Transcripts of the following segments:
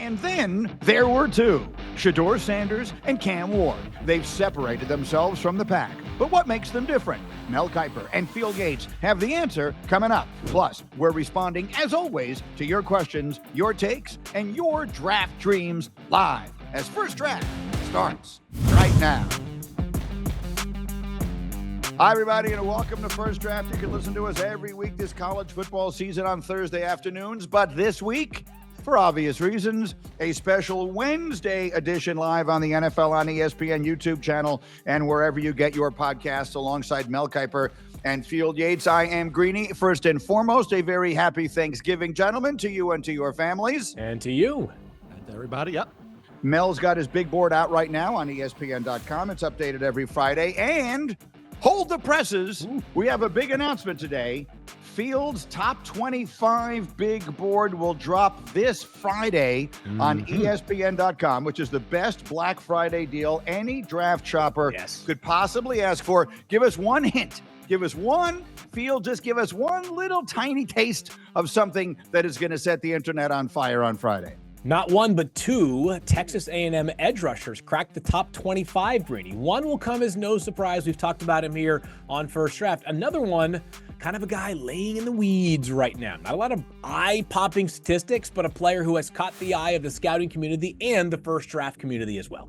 And then there were two, Shedeur Sanders and Cam Ward. They've separated themselves from the pack. But what makes them different? Mel Kiper and Field Yates have the answer coming up. Plus, we're responding, as always, to your questions, your takes, and your draft dreams live as First Draft starts right now. Hi, everybody, and welcome to First Draft. You can listen to us every week this college football season on Thursday afternoons, but this week, for obvious reasons, a special Wednesday edition live on the NFL on ESPN YouTube channel and wherever you get your podcasts alongside Mel Kiper and Field Yates. I am Greeny. First and foremost, a very happy Thanksgiving, gentlemen, to you and to your families. And to you. And to everybody, yep. Mel's got his big board out right now on ESPN.com. It's updated every Friday. And hold the presses. We have a big announcement today. Field's top 25 big board will drop this Friday on ESPN.com, which is the best Black Friday deal any draft shopper could possibly ask for. Give us one hint. Give us one, Field, just give us one little tiny taste of something that is going to set the internet on fire on Friday. Not one, but two Texas A&M edge rushers cracked the top 25, Greeny. One will come as no surprise. We've talked about him here on First Draft. Another one, kind of a guy laying in the weeds right now. Not a lot of eye-popping statistics, but a player who has caught the eye of the scouting community and the First Draft community as well.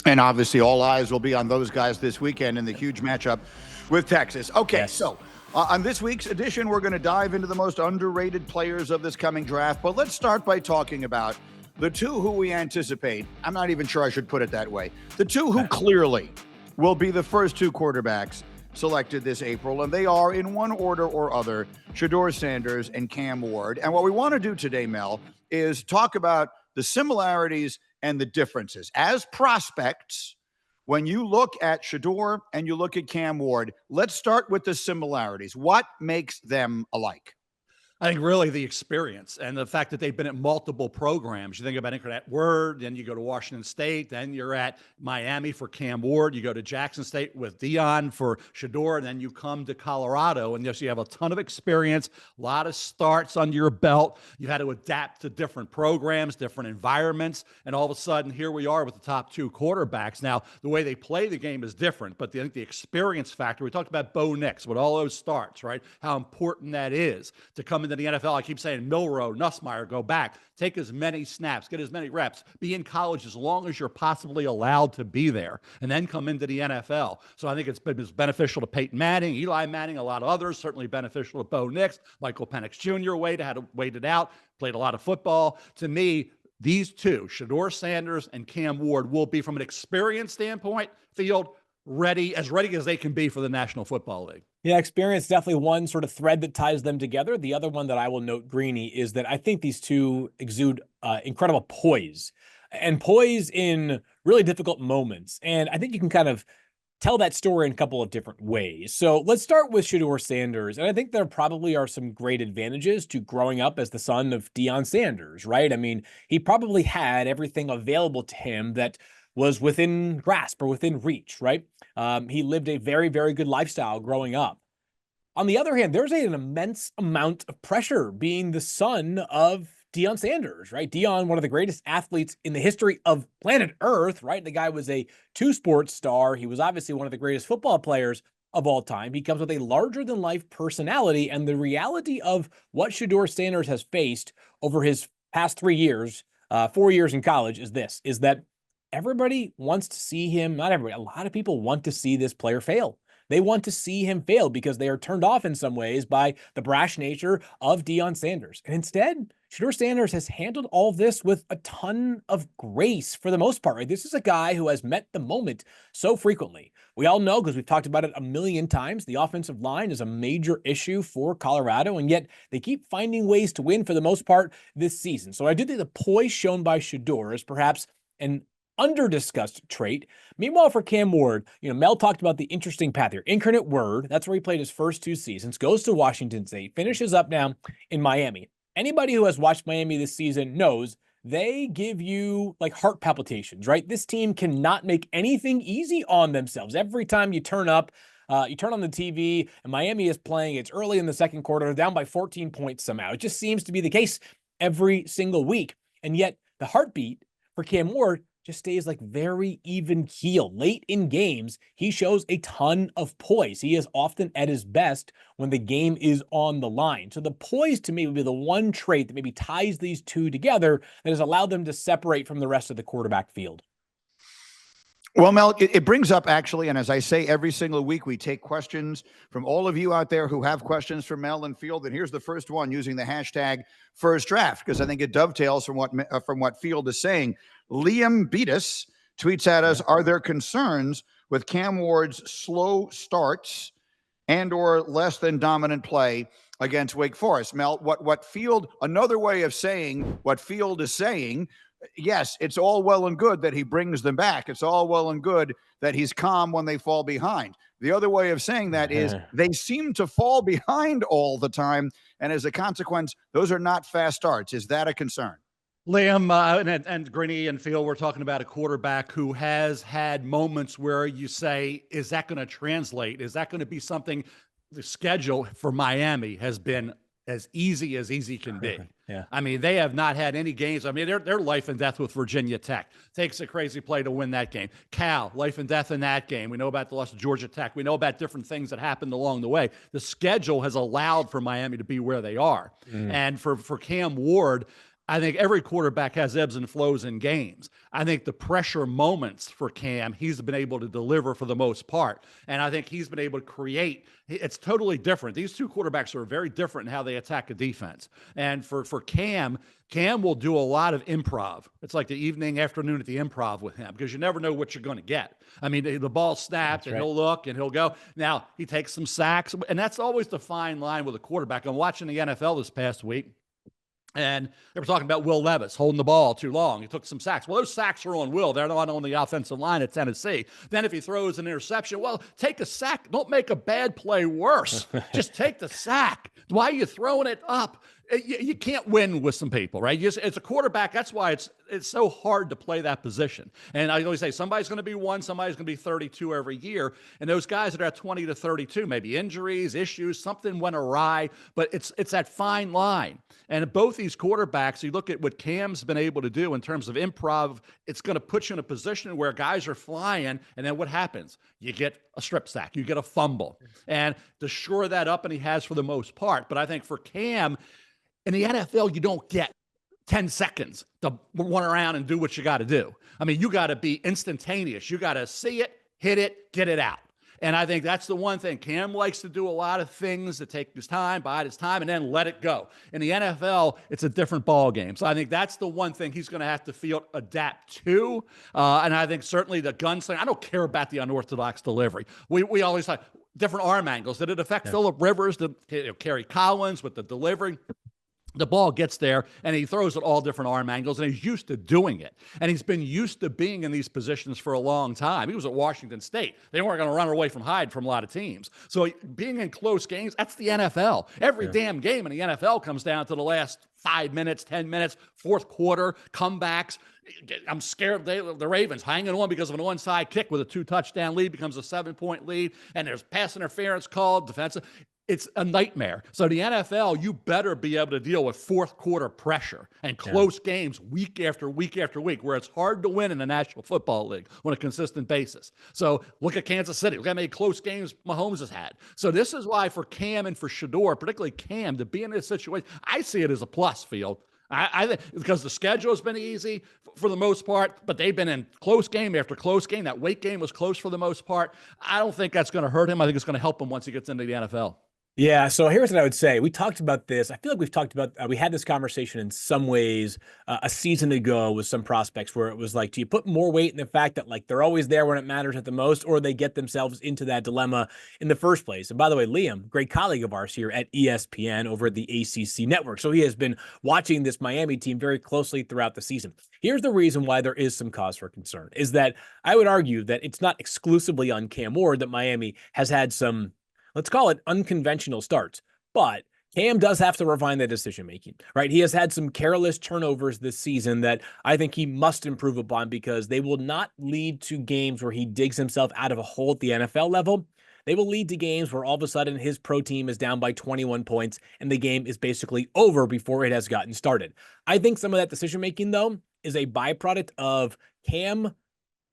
And obviously all eyes will be on those guys this weekend in the huge matchup with Texas. Okay, so on this week's edition, we're going to dive into the most underrated players of this coming draft. But let's start by talking about the two who we anticipate. I'm not even sure I should put it that way. The two who clearly will be the first two quarterbacks selected this April. And they are, in one order or other, Shedeur Sanders and Cam Ward. And what we want to do today, Mel, is talk about the similarities and the differences. As prospects, when you look at Shedeur and you look at Cam Ward, let's start with the similarities. What makes them alike? I think really the experience and the fact that they've been at multiple programs. You think about Incarnate Word, then you go to Washington State, then you're at Miami for Cam Ward, you go to Jackson State with Dion for Shedeur, and then you come to Colorado, and yes, you have a ton of experience, a lot of starts under your belt. You had to adapt to different programs, different environments, and all of a sudden, here we are with the top two quarterbacks. Now, the way they play the game is different, but I think the experience factor, we talked about Bo Nix with all those starts, right? How important that is to come into the NFL. I keep saying Milroe, Nussmeier, go back, take as many snaps, get as many reps, be in college as long as you're possibly allowed to be there, and then come into the NFL. So I think it's been beneficial to Peyton Manning, Eli Manning, a lot of others, certainly beneficial to Bo Nix, Michael Penix Jr. waited out, played a lot of football. To me, these two, Shedeur Sanders and Cam Ward, will be, from an experience standpoint, Field, ready as they can be for the National Football League. Yeah, experience definitely one sort of thread that ties them together. The other one that I will note, Greeny, is that I think these two exude incredible poise, and poise in really difficult moments. And I think you can kind of tell that story in a couple of different ways. So let's start with Shedeur Sanders. And I think there probably are some great advantages to growing up as the son of Deion Sanders, right? I mean, he probably had everything available to him that was within grasp or within reach, right? He lived a very, very good lifestyle growing up. On the other hand, there's an immense amount of pressure being the son of Deion Sanders, right? Deion, one of the greatest athletes in the history of planet Earth, right? The guy was a two-sport star. He was obviously one of the greatest football players of all time. He comes with a larger-than-life personality, and the reality of what Shedeur Sanders has faced over his past 3 years, 4 years in college is that everybody wants to see him, not everybody, a lot of people want to see this player fail. They want to see him fail because they are turned off in some ways by the brash nature of Deion Sanders. And instead, Shedeur Sanders has handled all of this with a ton of grace for the most part. Right? This is a guy who has met the moment so frequently. We all know, because we've talked about it a million times, the offensive line is a major issue for Colorado, and yet they keep finding ways to win for the most part this season. So I do think the poise shown by Shedeur is perhaps an under-discussed trait. Meanwhile, for Cam Ward, Mel talked about the interesting path here. Incarnate Word, that's where he played his first 2 seasons, goes to Washington State, finishes up now in Miami. Anybody who has watched Miami this season knows they give you like heart palpitations, right? This team cannot make anything easy on themselves. Every time you turn up, you turn on the TV and Miami is playing, it's early in the second quarter, they're down by 14 points somehow. It just seems to be the case every single week. And yet the heartbeat for Cam Ward just stays like very even keel. Late in games, he shows a ton of poise. He is often at his best when the game is on the line. So the poise to me would be the one trait that maybe ties these two together that has allowed them to separate from the rest of the quarterback field. Well, Mel, it brings up actually, and as I say every single week, we take questions from all of you out there who have questions for Mel and Field. And here's the first one using the hashtag first draft, because I think it dovetails from what Field is saying. Liam Beatus tweets at us, are there concerns with Cam Ward's slow starts and or less than dominant play against Wake Forest? Mel, what Field, another way of saying what Field is saying, yes, it's all well and good that he brings them back. It's all well and good that he's calm when they fall behind. The other way of saying that is they seem to fall behind all the time. And as a consequence, those are not fast starts. Is that a concern? Liam and Greeny and Field, we're talking about a quarterback who has had moments where you say, is that going to translate? Is that going to be something? The schedule for Miami has been as easy can be. Yeah. I mean, they have not had any games. I mean, they're life and death with Virginia Tech. Takes a crazy play to win that game. Cal, life and death in that game. We know about the loss of Georgia Tech. We know about different things that happened along the way. The schedule has allowed for Miami to be where they are. And for Cam Ward, I think every quarterback has ebbs and flows in games. I think the pressure moments for Cam, he's been able to deliver for the most part. And I think he's been able to create. It's totally different. These two quarterbacks are very different in how they attack a defense. And for Cam will do a lot of improv. It's like the afternoon at the Improv with him, because you never know what you're going to get. I mean, the ball snapped and he'll look and he'll go. Now, he takes some sacks, and that's always the fine line with a quarterback. I'm watching the NFL this past week, and they were talking about Will Levis holding the ball too long. He took some sacks. Well, those sacks are on Will. They're not on the offensive line at Tennessee. Then if he throws an interception, well, take a sack. Don't make a bad play worse. Just take the sack. Why are you throwing it up? You can't win with some people, right? It's a quarterback. That's why it's so hard to play that position. And I always say somebody's going to be 1, somebody's going to be 32 every year. And those guys that are at 20 to 32, maybe injuries, issues, something went awry, but it's that fine line. And both these quarterbacks, you look at what Cam's been able to do in terms of improv, it's going to put you in a position where guys are flying, and then what happens? You get a strip sack, you get a fumble. And to shore that up, and he has for the most part. But I think for Cam, in the NFL, you don't get 10 seconds to run around and do what you got to do. I mean, you got to be instantaneous. You got to see it, hit it, get it out. And I think that's the one thing. Cam likes to do a lot of things that take his time, bide his time, and then let it go. In the NFL, it's a different ball game. So I think that's the one thing he's going to have to adapt to. And I think certainly the gunslinger, I don't care about the unorthodox delivery. We always like different arm angles. Did it affect Phillip Rivers, Kerry Collins with the delivery? The ball gets there, and he throws at all different arm angles, and he's used to doing it. And he's been used to being in these positions for a long time. He was at Washington State. They weren't going to run away from Hyde from a lot of teams. So being in close games, that's the NFL. Every damn game in the NFL comes down to the last 5 minutes, 10 minutes, fourth quarter, comebacks. I'm scared the Ravens hanging on because of an onside kick with a 2-touchdown lead becomes a 7-point lead, and there's pass interference called, defensive. It's a nightmare. So the NFL, you better be able to deal with fourth quarter pressure and close games week after week after week, where it's hard to win in the National Football League on a consistent basis. So look at Kansas City. Look how many close games Mahomes has had. So this is why for Cam and for Shedeur, particularly Cam, to be in this situation, I see it as a plus, Field. I think because the schedule has been easy for the most part, but they've been in close game after close game. That Wake game was close for the most part. I don't think that's going to hurt him. I think it's going to help him once he gets into the NFL. Yeah, so here's what I would say. We talked about this. I feel like we've talked about, we had this conversation in some ways a season ago with some prospects where it was like, do you put more weight in the fact that like they're always there when it matters at the most, or they get themselves into that dilemma in the first place? And by the way, Liam, great colleague of ours here at ESPN over at the ACC network. So he has been watching this Miami team very closely throughout the season. Here's the reason why there is some cause for concern is that I would argue that it's not exclusively on Cam Ward that Miami has had some, let's call it unconventional starts, but Cam does have to refine the decision-making, right? He has had some careless turnovers this season that I think he must improve upon because they will not lead to games where he digs himself out of a hole at the NFL level. they will lead to games where all of a sudden his pro team is down by 21 points and the game is basically over before it has gotten started. I think some of that decision-making, though, is a byproduct of Cam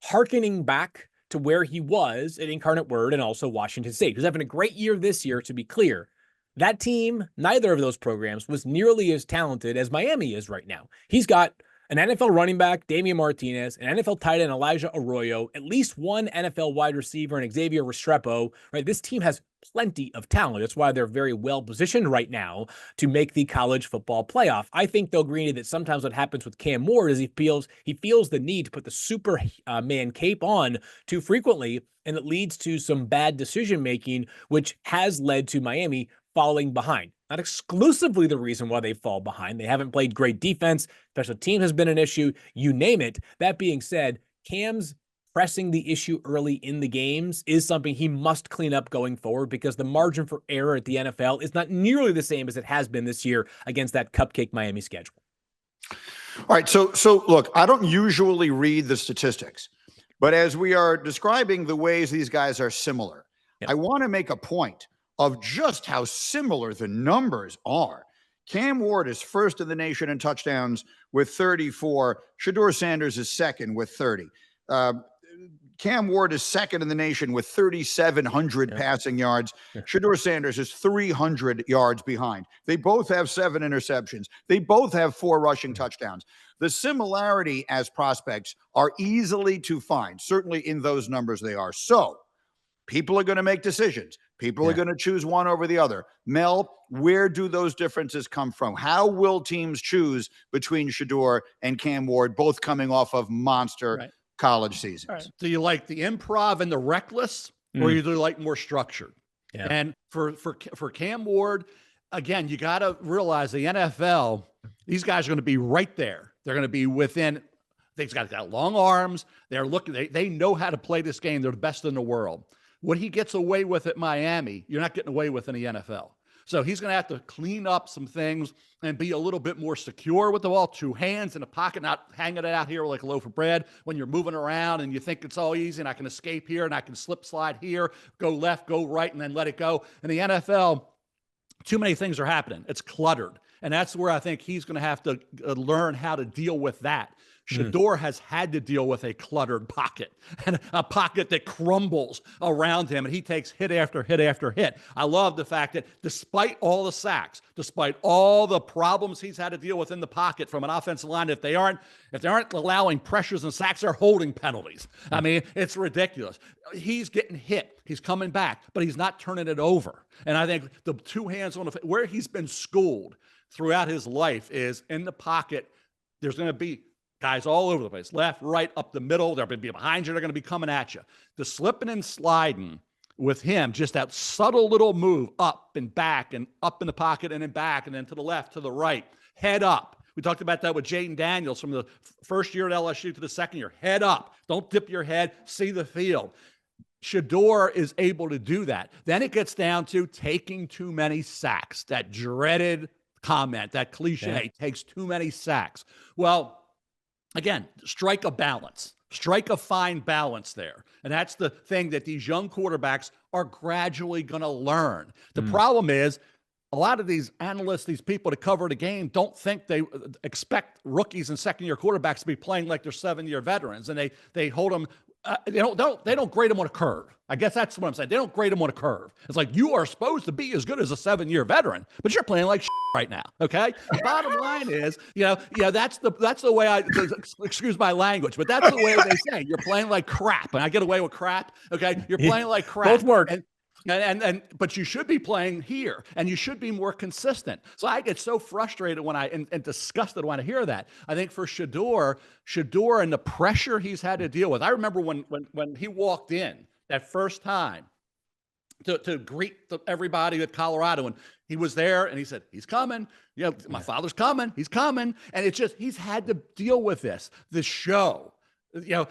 hearkening back to where he was at Incarnate Word and also Washington State. He's having a great year this year, to be clear. That team, neither of those programs, was nearly as talented as Miami is right now. He's got an NFL running back, Damian Martinez, an NFL tight end, Elijah Arroyo, at least one NFL wide receiver, and Xavier Restrepo, right? This team has plenty of talent. That's why they're very well positioned right now to make the college football playoff. I think, though, Greeny, that sometimes what happens with Cam Ward is he feels the need to put the Superman cape on too frequently, and it leads to some bad decision-making, which has led to Miami falling behind. Not exclusively the reason why they fall behind. They haven't played great defense. Special team has been an issue. You name it. That being said, Cam's pressing the issue early in the games is something he must clean up going forward, because the margin for error at the NFL is not nearly the same as it has been this year against that cupcake Miami schedule. All right. So look, I don't usually read the statistics, but as we are describing the ways these guys are similar, I want to make a point of just how similar the numbers are. Cam Ward is first in the nation in touchdowns with 34. Shedeur Sanders is second with 30. Cam Ward is second in the nation with 3,700 passing yards. Shedeur Sanders is 300 yards behind. They both have 7 interceptions. They both have 4 rushing touchdowns. The similarity as prospects are easily to find. Certainly in those numbers they are. So people are going to make decisions. People are going to choose one over the other. Mel, where do those differences come from? How will teams choose between Shedeur and Cam Ward, both coming off of monster college seasons? Right. Do you like the improv and the reckless, or you do like more structured? Yeah. And for Cam Ward, again, you got to realize the NFL, these guys are going to be right there. They're going to be within. They've got long arms. They're looking. They know how to play this game. They're the best in the world. What he gets away with at Miami, you're not getting away with in the NFL. So he's going to have to clean up some things and be a little bit more secure with the ball. 2 hands in the pocket, not hanging it out here like a loaf of bread when you're moving around and you think it's all easy and I can escape here and I can slip slide here, go left, go right, and then let it go. In the NFL, too many things are happening. It's cluttered. And that's where I think he's going to have to learn how to deal with that. Shedeur has had to deal with a cluttered pocket, and a pocket that crumbles around him, and he takes hit after hit after hit. I love the fact that despite all the sacks, despite all the problems he's had to deal with in the pocket from an offensive line, if they aren't allowing pressures and sacks, they're holding penalties. I mean, it's ridiculous. He's getting hit. He's coming back, but he's not turning it over. And I think the 2 hands on the where he's been schooled throughout his life is in the pocket. There's going to be guys all over the place, left, right, up the middle. They're going to be behind you. They're going to be coming at you. The slipping and sliding with him, just that subtle little move up and back and up in the pocket and then back and then to the left, to the right, head up. We talked about that with Jaden Daniels from the first year at LSU to the second year. Head up. Don't dip your head. See the field. Shedeur is able to do that. Then it gets down to taking too many sacks. That dreaded comment, that cliche, takes too many sacks. Well, again, strike a balance. Strike a fine balance there. And that's the thing that these young quarterbacks are gradually going to learn. The problem is a lot of these analysts, these people to cover the game, don't think they expect rookies and second-year quarterbacks to be playing like they're 7-year veterans. And they hold them they don't grade them on a curve. I guess that's what I'm saying. They don't grade them on a curve. It's like you are supposed to be as good as a 7-year veteran, but you're playing like right now. Okay. The bottom line is, that's the way excuse my language, but that's the way they say you're playing like crap. And I get away with crap. Okay. You're playing like crap. Both work. But you should be playing here, and you should be more consistent. So I get so frustrated when and disgusted when I hear that. I think for Shedeur and the pressure he's had to deal with. I remember when he walked in that first time to greet everybody at Colorado, and he was there, and he said, "He's coming. My father's coming. He's coming." And it's just he's had to deal with this. The show, I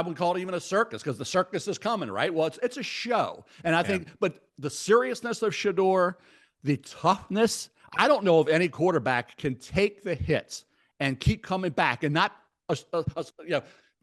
would call it even a circus, because the circus is coming, right? Well, it's a show. And I think, but the seriousness of Shedeur, the toughness, I don't know if any quarterback can take the hits and keep coming back and not,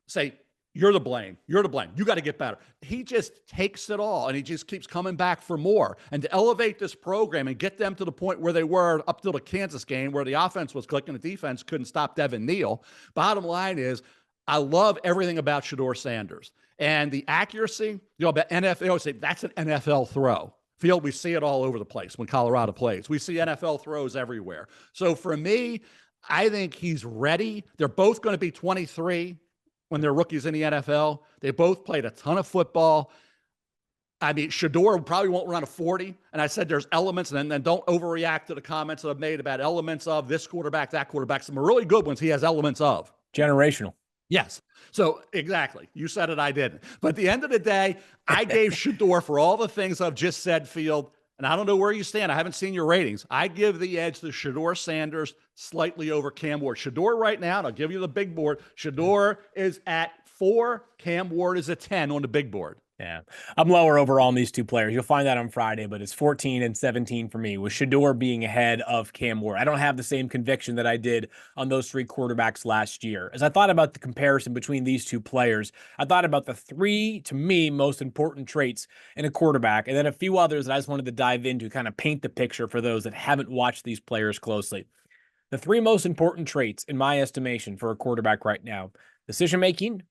say, You're the blame. You're to blame. You got to get better. He just takes it all, and he just keeps coming back for more. And to elevate this program and get them to the point where they were up till the Kansas game, where the offense was clicking, the defense couldn't stop Devin Neal. Bottom line is, I love everything about Shedeur Sanders. And the accuracy, about NFL, always say that's an NFL throw. Field, we see it all over the place when Colorado plays. We see NFL throws everywhere. So for me, I think he's ready. They're both going to be 23 when they're rookies in the NFL. They both played a ton of football. I mean, Shedeur probably won't run a 40. And I said there's elements, and then don't overreact to the comments that I've made about elements of this quarterback, that quarterback. Some really good ones he has elements of. Generational. Yes. So exactly. You said it, I didn't. But at the end of the day, I gave Shedeur for all the things I've just said, Field. And I don't know where you stand. I haven't seen your ratings. I give the edge to Shedeur Sanders slightly over Cam Ward. Shedeur right now, and I'll give you the big board. Shedeur is at 4. Cam Ward is at 10 on the big board. Yeah, I'm lower overall on these two players. You'll find that on Friday, but it's 14 and 17 for me, with Shedeur being ahead of Cam Ward. I don't have the same conviction that I did on those 3 quarterbacks last year. As I thought about the comparison between these two players, I thought about the 3, to me, most important traits in a quarterback, and then a few others that I just wanted to dive into, kind of paint the picture for those that haven't watched these players closely. The 3 most important traits, in my estimation, for a quarterback right now: decision-making,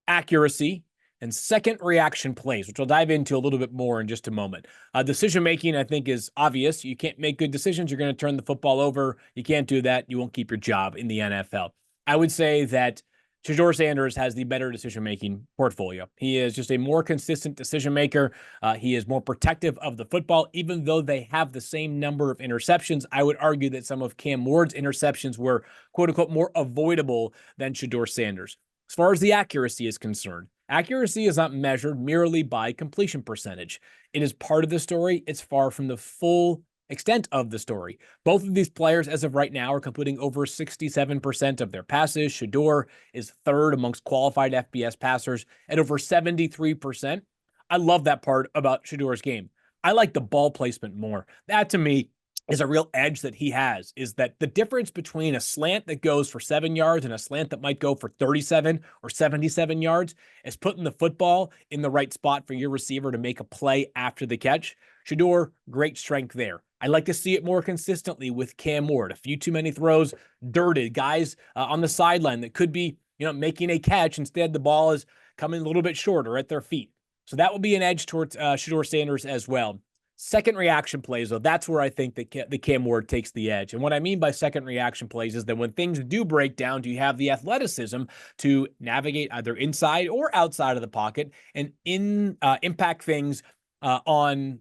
accuracy, and second reaction plays, which we'll dive into a little bit more in just a moment. Decision-making, I think, is obvious. You can't make good decisions. You're going to turn the football over. You can't do that. You won't keep your job in the NFL. I would say that Shedeur Sanders has the better decision-making portfolio. He is just a more consistent decision-maker. He is more protective of the football, even though they have the same number of interceptions. I would argue that some of Cam Ward's interceptions were, quote-unquote, more avoidable than Shedeur Sanders. As far as the accuracy is concerned, accuracy is not measured merely by completion percentage. It is part of the story. It's far from the full extent of the story. Both of these players, as of right now, are completing over 67% of their passes. Shedeur is 3rd amongst qualified FBS passers at over 73%. I love that part about Shedeur's game. I like the ball placement more. That, to me, is a real edge that he has, is that the difference between a slant that goes for 7 yards and a slant that might go for 37 or 77 yards is putting the football in the right spot for your receiver to make a play after the catch. Shedeur, great strength there. I like to see it more consistently with Cam Ward. A few too many throws, dirted, guys on the sideline that could be, making a catch. Instead, the ball is coming a little bit shorter at their feet. So that will be an edge towards Shedeur Sanders as well. Second reaction plays, though, that's where I think that the Cam Ward takes the edge. And what I mean by second reaction plays is that when things do break down, do you have the athleticism to navigate either inside or outside of the pocket and impact things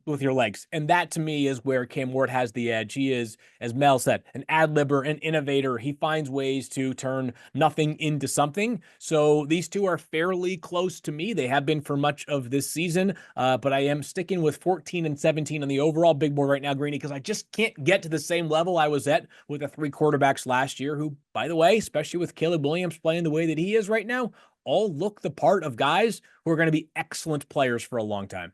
with your legs? And that, to me, is where Cam Ward has the edge. He is, as Mel said, an ad-libber, an innovator. He finds ways to turn nothing into something. So these two are fairly close to me. They have been for much of this season, but I am sticking with 14 and 17 on the overall big board right now, Greeny, because I just can't get to the same level I was at with the 3 quarterbacks last year who, by the way, especially with Caleb Williams playing the way that he is right now, all look the part of guys who are going to be excellent players for a long time.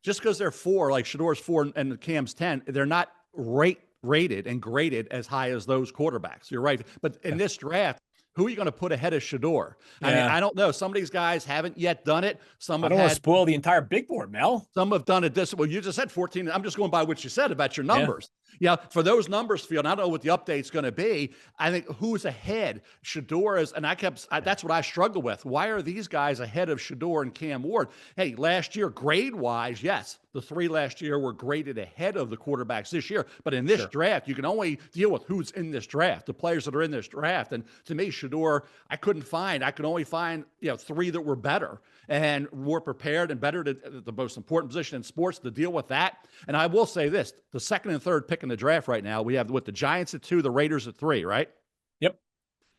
Just because they're 4, like Shedeur's 4 and Cam's 10, they're not rated and graded as high as those quarterbacks. You're right. But in this draft, who are you going to put ahead of Shedeur? I mean, I don't know. Some of these guys haven't yet done it. I don't want to spoil the entire big board, Mel. Some have done it well, you just said 14. I'm just going by what you said about your numbers. Yeah, for those numbers, Field, I don't know what the update's going to be. I think who's ahead? Shedeur is, and that's what I struggle with. Why are these guys ahead of Shedeur and Cam Ward? Hey, last year, grade-wise, yes, the 3 last year were graded ahead of the quarterbacks this year. But in this draft, you can only deal with who's in this draft, the players that are in this draft. And to me, Shedeur, I could only find 3 that were better and more prepared and better to the most important position in sports to deal with that. And I will say this, the 2nd and 3rd pick in the draft right now, we have the Giants at 2, the Raiders at 3, right? Yep.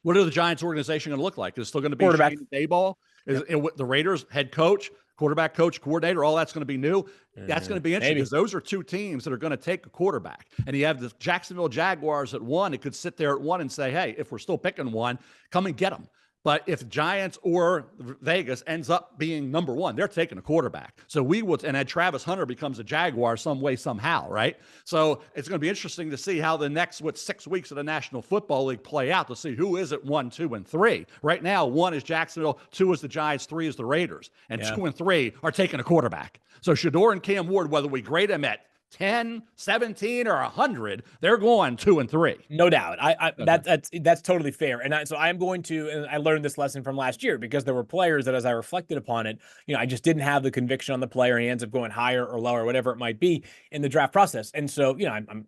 What are the Giants organization going to look like? Is it still going to be quarterback Dayball? Is it the Raiders head coach, quarterback coach, coordinator, all that's going to be new? That's going to be interesting because those are 2 teams that are going to take a quarterback. And you have the Jacksonville Jaguars at 1. It could sit there at 1 and say, hey, if we're still picking one, come and get them. But if Giants or Vegas ends up being number one, they're taking a quarterback. So we would, and then Travis Hunter becomes a Jaguar some way, somehow, right? So it's going to be interesting to see how the next, 6 weeks of the National Football League play out to see who is at 1, 2, and 3. Right now, 1 is Jacksonville, 2 is the Giants, 3 is the Raiders, and 2 and 3 are taking a quarterback. So Shedeur and Cam Ward, whether we grade them at 10, 17, or 100, they're going 2 and 3. No doubt. That's totally fair. And so I'm going to, and I learned this lesson from last year because there were players that, as I reflected upon it, I just didn't have the conviction on the player, and he ends up going higher or lower, whatever it might be in the draft process. And so,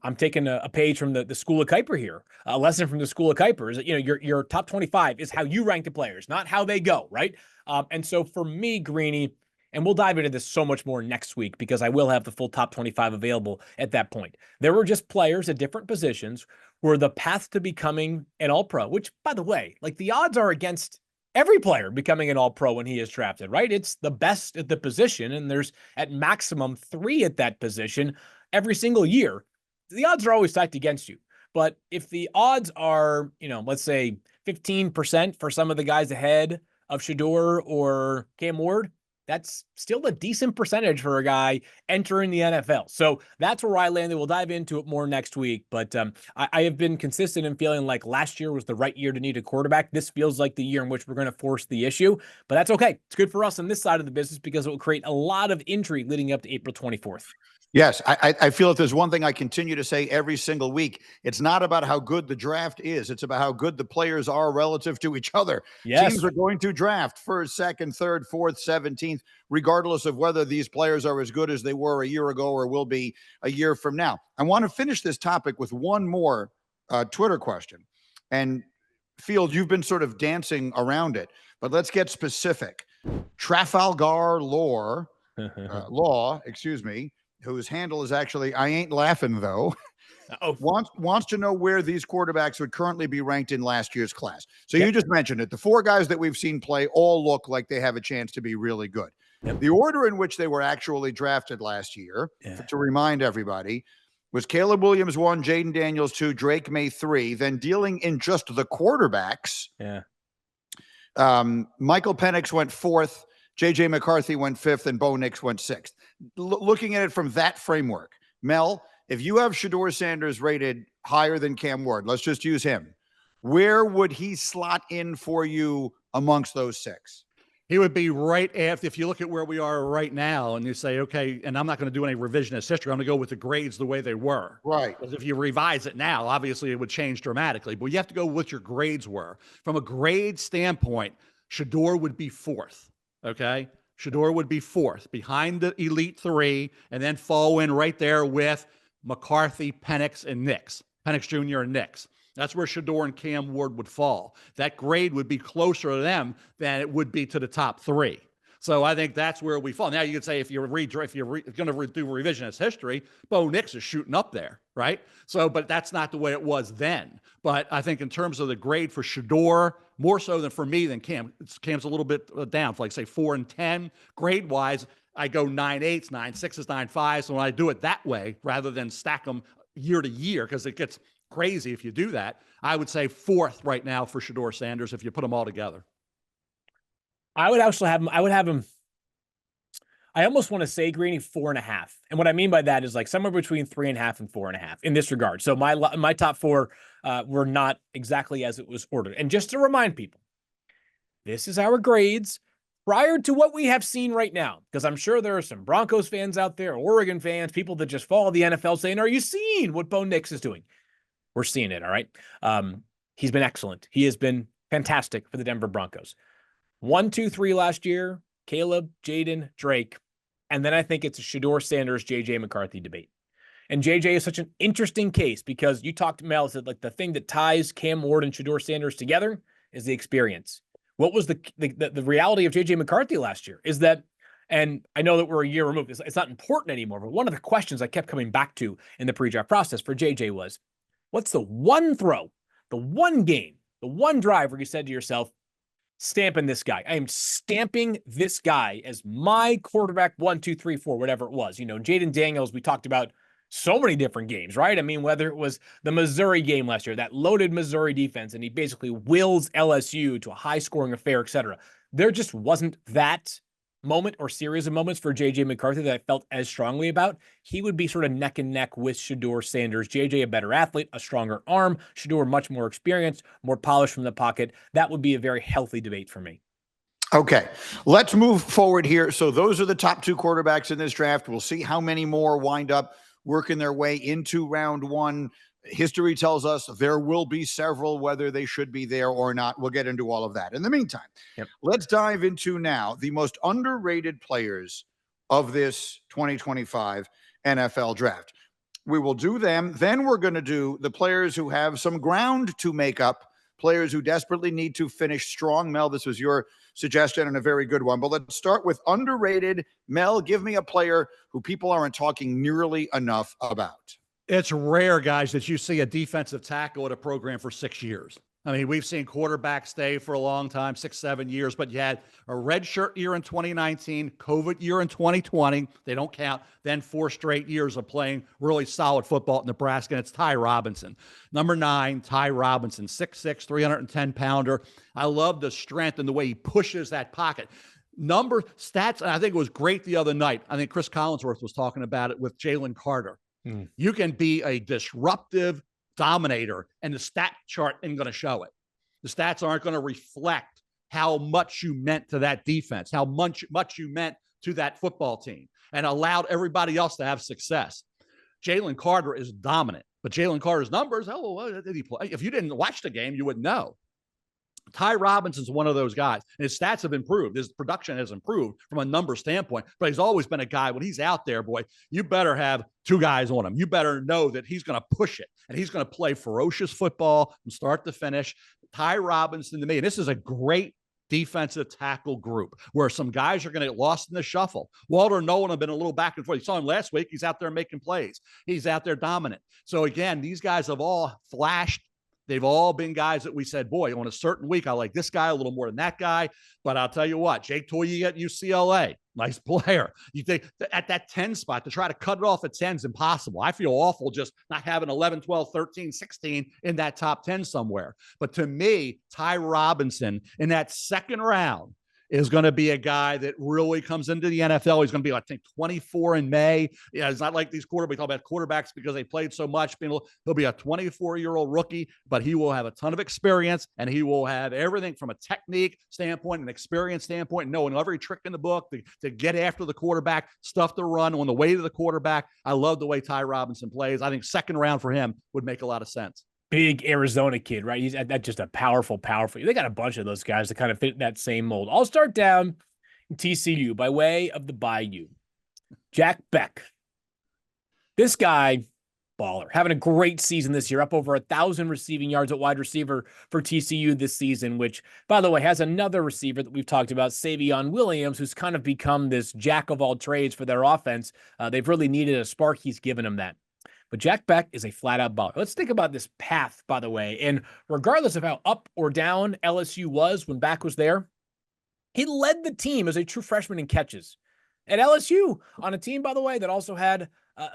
I'm taking a page from the school of Kiper here, a lesson from the school of Kiper is that, your top 25 is how you rank the players, not how they go. Right. And so for me, Greeny, and we'll dive into this so much more next week because I will have the full top 25 available at that point. There were just players at different positions where the path to becoming an all-pro, which, by the way, like the odds are against every player becoming an all-pro when he is drafted, right? It's the best at the position, and there's at maximum 3 at that position every single year. The odds are always stacked against you. But if the odds are, let's say 15% for some of the guys ahead of Shedeur or Cam Ward, that's still a decent percentage for a guy entering the NFL. So that's where I landed. We'll dive into it more next week. But I have been consistent in feeling like last year was the right year to need a quarterback. This feels like the year in which we're going to force the issue. But that's okay. It's good for us on this side of the business because it will create a lot of intrigue leading up to April 24th. Yes, I feel if there's one thing I continue to say every single week, it's not about how good the draft is. It's about how good the players are relative to each other. Yes. Teams are going to draft first, second, third, fourth, 17th, regardless of whether these players are as good as they were a year ago or will be a year from now. I want to finish this topic with one more Twitter question. And Field, you've been sort of dancing around it, but let's get specific. Trafalgar Law, whose handle is actually I ain't laughing though, wants to know where these quarterbacks would currently be ranked in last year's class. So you just mentioned it. The 4 guys that we've seen play all look like they have a chance to be really good. Yep. The order in which they were actually drafted last year, to remind everybody, was Caleb Williams 1, Jaden Daniels 2, Drake May 3. Then dealing in just the quarterbacks, Michael Penix went 4th, J.J. McCarthy went 5th, and Bo Nix went 6th. Looking at it from that framework, Mel, if you have Shedeur Sanders rated higher than Cam Ward, let's just use him, where would he slot in for you amongst those 6? He would be right after, if you look at where we are right now and you say, okay, and I'm not going to do any revisionist history. I'm going to go with the grades the way they were. Right. Because if you revise it now, obviously it would change dramatically. But you have to go with what your grades were. From a grade standpoint, Shedeur would be 4th. Okay. Shedeur would be 4th behind the elite 3 and then fall in right there with McCarthy, Penix, and Nix. Penix Jr. and Nix. That's where Shedeur and Cam Ward would fall. That grade would be closer to them than it would be to the top 3. So I think that's where we fall. Now you could say if you're going to do revisionist history, Bo Nix is shooting up there, right? So, but that's not the way it was then. But I think in terms of the grade for Shedeur, more so than for me than Cam, Cam's a little bit down for like say 4 and 10 grade wise. I go 9.8s, 9.6s, 9.5s. So when I do it that way, rather than stack them year to year, because it gets crazy if you do that, I would say 4th right now for Shedeur Sanders if you put them all together. I would have him. I almost want to say Greeny 4.5. And what I mean by that is like somewhere between 3.5 and 4.5 in this regard. So my top 4 were not exactly as it was ordered. And just to remind people, this is our grades prior to what we have seen right now, because I'm sure there are some Broncos fans out there, Oregon fans, people that just follow the NFL saying, are you seeing what Bo Nix is doing? We're seeing it. All right. He's been excellent. He has been fantastic for the Denver Broncos. 1, 2, 3 last year, Caleb, Jaden, Drake. And then I think it's a Shedeur Sanders, J.J. McCarthy debate. And J.J. is such an interesting case because you talked to Mel, said like the thing that ties Cam Ward and Shedeur Sanders together is the experience. What was the reality of J.J. McCarthy last year is that, and I know that we're a year removed, it's not important anymore, but one of the questions I kept coming back to in the pre-draft process for J.J. was, what's the one throw, the one game, the one drive where you said to yourself, stamping this guy. I am stamping this guy as my quarterback 1, 2, 3, 4, whatever it was. You know, Jaden Daniels, we talked about so many different games, right? I mean, whether it was the Missouri game last year, that loaded Missouri defense, and he basically wills LSU to a high-scoring affair, etc. There just wasn't that moment or series of moments for J.J. McCarthy that I felt as strongly about. He would be sort of neck and neck with Shedeur Sanders. J.J. a better athlete, a stronger arm. Shedeur much more experienced, more polished from the pocket. That would be a very healthy debate for me. Okay, let's move forward here. So those are the top 2 quarterbacks in this draft. We'll see how many more wind up working their way into round 1. History tells us there will be several, whether they should be there or not. We'll get into all of that. In the meantime, let's dive into now the most underrated players of this 2025 NFL draft. We will do them. Then we're going to do the players who have some ground to make up, players who desperately need to finish strong. Mel, this was your suggestion and a very good one. But let's start with underrated. Mel, give me a player who people aren't talking nearly enough about. It's rare, guys, that you see a defensive tackle at a program for 6 years. I mean, we've seen quarterbacks stay for a long time, 6, 7 years, but you had a redshirt year in 2019, COVID year in 2020. They don't count. Then 4 straight years of playing really solid football at Nebraska, and it's Ty Robinson. Number 9, Ty Robinson, 6'6", 310-pounder. I love the strength and the way he pushes that pocket. Stats, and I think it was great the other night. I think Chris Collinsworth was talking about it with Jalen Carter. You can be a disruptive dominator, and the stat chart isn't going to show it. The stats aren't going to reflect how much you meant to that defense, how much you meant to that football team, and allowed everybody else to have success. Jalen Carter is dominant, but Jalen Carter's numbers, what did he play? If you didn't watch the game, you wouldn't know. Ty Robinson's one of those guys, and his stats have improved. His production has improved from a number standpoint, but he's always been a guy, when he's out there, boy, you better have 2 guys on him. You better know that he's going to push it, and he's going to play ferocious football from start to finish. Ty Robinson, to me, and this is a great defensive tackle group where some guys are going to get lost in the shuffle. Walter Nolan have been a little back and forth. You saw him last week. He's out there making plays. He's out there dominant. So, again, these guys have all flashed. They've all been guys that we said, boy, on a certain week, I like this guy a little more than that guy. But I'll tell you what, Jake Toye at UCLA, nice player. You think at that 10 spot to try to cut it off at 10 is impossible. I feel awful just not having 11, 12, 13, 16 in that top 10 somewhere. But to me, Ty Robinson in that second round is going to be a guy that really comes into the NFL. He's going to be, I think, 24 in May. Yeah, it's not like these quarterbacks. We talk about quarterbacks because they played so much. He'll be a 24-year-old rookie, but he will have a ton of experience, and he will have everything from a technique standpoint, an experience standpoint, knowing every trick in the book to get after the quarterback, stuff to run on the way to the quarterback. I love the way Ty Robinson plays. I think second round for him would make a lot of sense. Big Arizona kid, right? He's that's just a powerful. They got a bunch of those guys that kind of fit that same mold. I'll start down in TCU by way of the Bayou. Jack Bech. This guy, baller, having a great season this year, up over 1,000 receiving yards at wide receiver for TCU this season, which, by the way, has another receiver that we've talked about, Savion Williams, who's kind of become this jack of all trades for their offense. They've really needed a spark. He's given them that. But Jack Bech is a flat-out baller. Let's think about this path, by the way. And regardless of how up or down LSU was when Bech was there, he led the team as a true freshman in catches at LSU on a team, by the way, that also had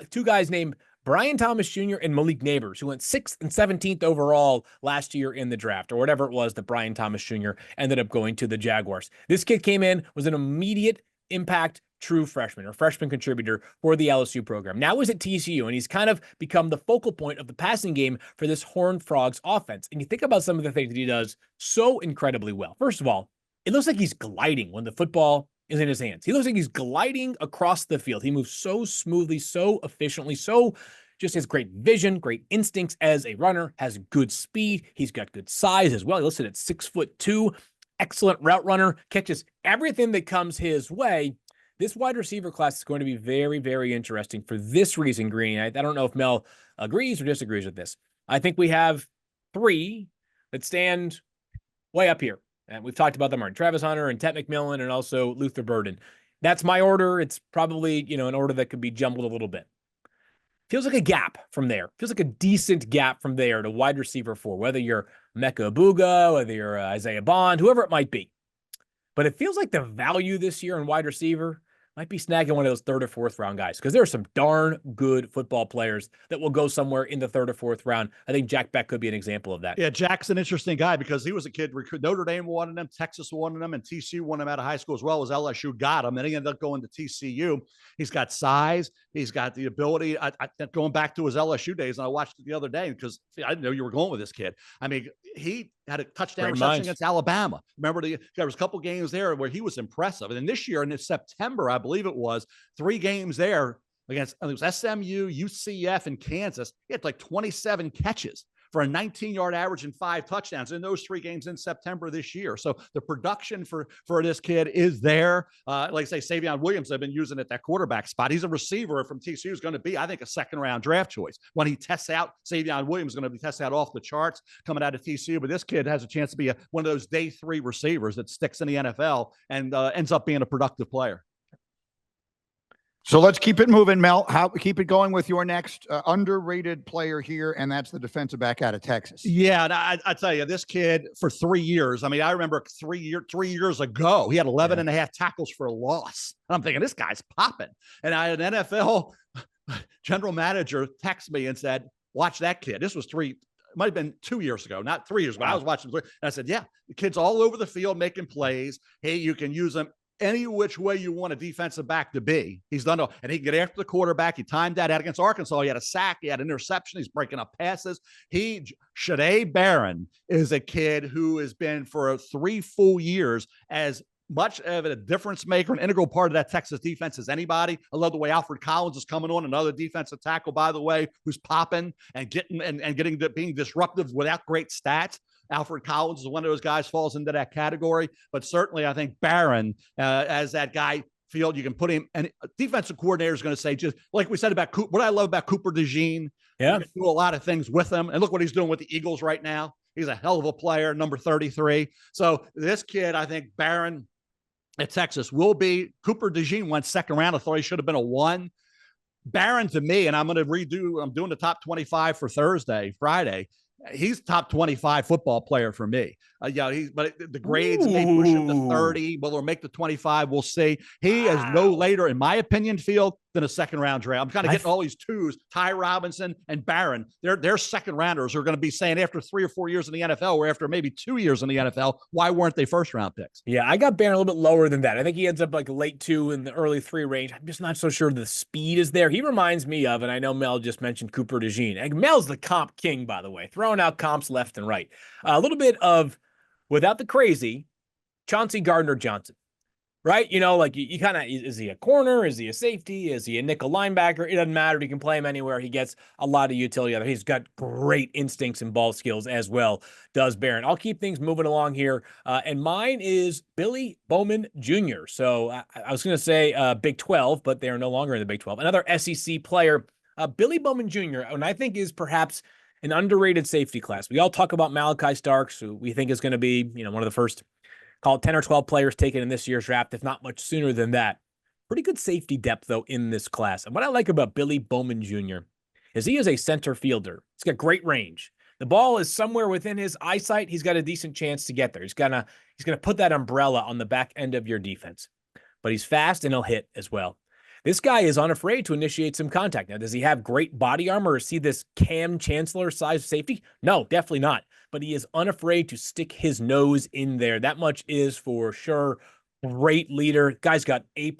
2 guys named Brian Thomas Jr. and Malik Neighbors, who went 6th and 17th overall last year in the draft, or whatever it was that Brian Thomas Jr. ended up going to the Jaguars. This kid came in, was an immediate impact true freshman or freshman contributor for the LSU program. Now he's at TCU, and he's kind of become the focal point of the passing game for this Horned Frogs offense. And you think about some of the things that he does so incredibly well. First of all, it looks like he's gliding when the football is in his hands. He looks like he's gliding across the field. He moves so smoothly, so efficiently, so just has great vision, great instincts as a runner, has good speed. He's got good size as well. He listed at 6'2", excellent route runner, catches everything that comes his way. This wide receiver class is going to be very, very interesting for this reason, Green. I don't know if Mel agrees or disagrees with this. I think we have 3 that stand way up here. And we've talked about them already. Travis Hunter and Tet McMillan and also Luther Burden. That's my order. It's probably, an order that could be jumbled a little bit. Feels like a gap from there. Feels like a decent gap from there to wide receiver 4, whether you're Mecca Abuga, whether you're Isaiah Bond, whoever it might be. But it feels like the value this year in wide receiver might be snagging one of those third or fourth round guys, because there are some darn good football players that will go somewhere in the third or fourth round. I think Jack Bech could be an example of that. Yeah, Jack's an interesting guy because he was a kid. Notre Dame wanted him, Texas wanted him, and TCU wanted him out of high school as well as LSU got him. And he ended up going to TCU. He's got size. He's got the ability. Going back to his LSU days, and I watched it the other day because I didn't know you were going with this kid. I mean, he had a touchdown reception against Alabama. Remember, there was a couple games there where he was impressive. And then this year in September, I believe it was, 3 games there against, it was SMU, UCF, and Kansas. He had like 27 catches for a 19-yard average and 5 touchdowns in those 3 games in September this year. So the production for this kid is there. Like I say, Savion Williams, I've been using at that quarterback spot. He's a receiver from TCU, is going to be, I think, a second-round draft choice. When he tests out, Savion Williams is going to be tested out off the charts coming out of TCU. But this kid has a chance to be one of those day 3 receivers that sticks in the NFL and ends up being a productive player. So let's keep it moving, Mel. Keep it going with your next underrated player here, and that's the defensive back out of Texas. Yeah, and I tell you, this kid for 3 years. I mean, I remember 3 years ago, he had 11 and a half tackles for a loss. And I'm thinking, this guy's popping. And I had an NFL general manager text me and said, watch that kid. This was it might have been 2 years ago, not 3 years, but I was watching. And I said, yeah, the kid's all over the field making plays. Hey, you can use him any which way you want a defensive back to be. He's done it, and he can get after the quarterback. He timed that out against Arkansas. He had a sack. He had an interception. He's breaking up passes. Shedeur Barron is a kid who has been for 3 full years as much of a difference maker, an integral part of that Texas defense as anybody. I love the way Alfred Collins is coming on, another defensive tackle, by the way, who's popping and getting being disruptive without great stats. Alfred Collins is one of those guys, falls into that category. But certainly, I think Barron, as that guy, Field, you can put him, and a defensive coordinator is going to say, just like we said about what I love about Cooper DeJean, you can do a lot of things with him. And look what he's doing with the Eagles right now. He's a hell of a player, number 33. So this kid, I think Barron at Texas will be. Cooper DeJean went second round. I thought he should have been a 1. Barron, to me, and I'm doing the top 25 for Friday. He's top 25 football player for me. But the grades may push him to 30. Will or make the 25? We'll see. He is no later, in my opinion, Field, than a second round draft. I'm kind of getting all these 2s, Ty Robinson and Barron. They're second rounders who are going to be saying after 3 or 4 years in the NFL, or after maybe 2 years in the NFL, why weren't they first round picks? Yeah, I got Barron a little bit lower than that. I think he ends up like late 2 in the early 3 range. I'm just not so sure the speed is there. He reminds me of, and I know Mel just mentioned Cooper DeJean. And Mel's the comp king, by the way, throwing out comps left and right. A little bit of, without the crazy, Chauncey Gardner-Johnson. Right? Like you kind of, is he a corner? Is he a safety? Is he a nickel linebacker? It doesn't matter. You can play him anywhere. He gets a lot of utility. He's got great instincts and ball skills as well, does Barron. I'll keep things moving along here. And mine is Billy Bowman Jr. So I was going to say Big 12, but they are no longer in the Big 12. Another SEC player, Billy Bowman Jr., and I think is perhaps an underrated safety class. We all talk about Malachi Starks, who we think is going to be, one of the first, call it 10 or 12 players taken in this year's draft, if not much sooner than that. Pretty good safety depth, though, in this class. And what I like about Billy Bowman Jr. is he is a center fielder. He's got great range. The ball is somewhere within his eyesight. He's got a decent chance to get there. He's gonna put that umbrella on the back end of your defense. But he's fast and he'll hit as well. This guy is unafraid to initiate some contact. Now, does he have great body armor or see this Cam Chancellor size safety? No, definitely not. But he is unafraid to stick his nose in there. That much is for sure. Great leader. Guy's got A++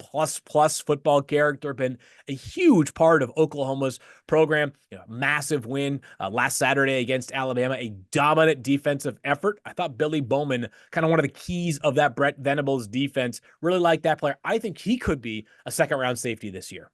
football character, been a huge part of Oklahoma's program. Massive win last Saturday against Alabama, a dominant defensive effort. I thought Billy Bowman, kind of one of the keys of that Brett Venables defense. Really like that player. I think he could be a second-round safety this year.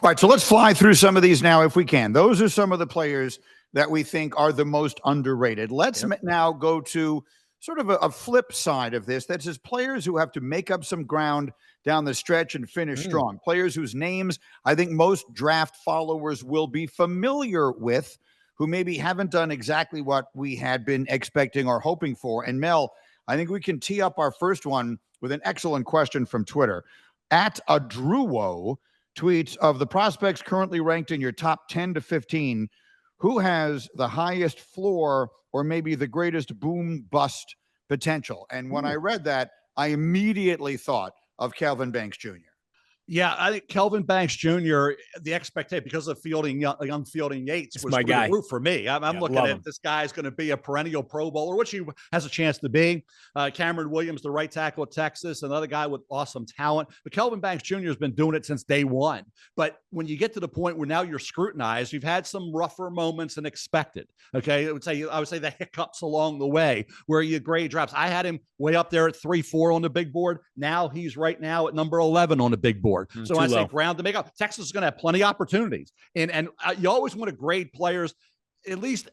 All right, so let's fly through some of these now if we can. Those are some of the players that we think are the most underrated. Let's now go to sort of a flip side of this. That's just players who have to make up some ground down the stretch and finish strong. Players whose names I think most draft followers will be familiar with, who maybe haven't done exactly what we had been expecting or hoping for. And Mel, I think we can tee up our first one with an excellent question from Twitter. @Adruwo tweets, of the prospects currently ranked in your top 10 to 15, who has the highest floor or maybe the greatest boom bust potential? And when I read that, I immediately thought of Kelvin Banks Jr. Yeah, I think Kelvin Banks Jr., the expectation because of young Fielding Yates was my through guy. the roof for me. I'm looking at this guy's going to be a perennial Pro Bowler, which he has a chance to be. Cameron Williams, the right tackle at Texas, another guy with awesome talent. But Kelvin Banks Jr. has been doing it since day one. But when you get to the point where now you're scrutinized, you've had some rougher moments than expected. Okay, I would say the hiccups along the way where your grade drops. I had him way up there at 3-4 on the big board. Now he's right now at number 11 on the big board. So I say ground to make up. Texas is going to have plenty of opportunities. And you always want to grade players at least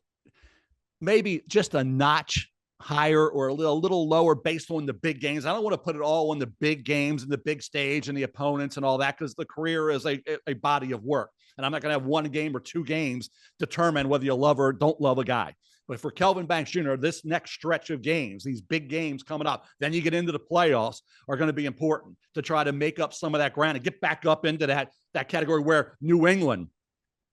maybe just a notch higher or a little lower based on the big games. I don't want to put it all on the big games and the big stage and the opponents and all that because the career is a body of work. And I'm not going to have one game or two games determine whether you love or don't love a guy. But for Kelvin Banks Jr., this next stretch of games, these big games coming up, then you get into the playoffs are going to be important to try to make up some of that ground and get back up into that category where New England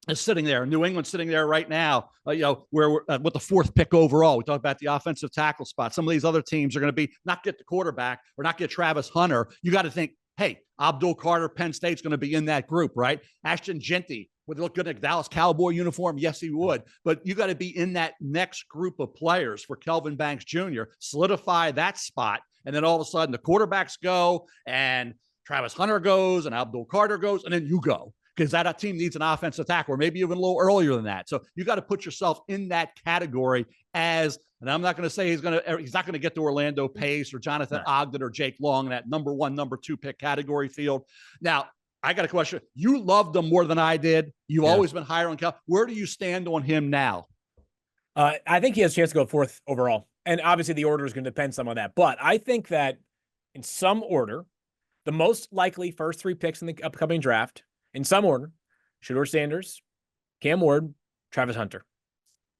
is sitting there. New England's sitting there right now, where we're with the 4th pick overall. We talked about the offensive tackle spot. Some of these other teams are going to be not get the quarterback or not get Travis Hunter. You got to think, hey, Abdul Carter, Penn State's going to be in that group, right? Ashton Genty, would he look good in a Dallas Cowboy uniform? Yes, he would. But you got to be in that next group of players for Kelvin Banks Jr., solidify that spot. And then all of a sudden the quarterbacks go and Travis Hunter goes and Abdul Carter goes, and then you go. Because that team needs an offensive tackle, or maybe even a little earlier than that. So you got to put yourself in that category as, and I'm not going to say he's not going to get to Orlando Pace or Jonathan Ogden or Jake Long in that number 1, number 2 pick category field. Now, I got a question. You loved him more than I did. You've always been higher on Cal. Where do you stand on him now? I think he has a chance to go 4th overall. And obviously the order is going to depend some on that. But I think that in some order, the most likely first 3 picks in the upcoming draft, in some order, Shedeur Sanders, Cam Ward, Travis Hunter.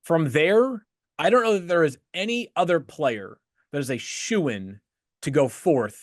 From there, I don't know that there is any other player that is a shoo-in to go 4th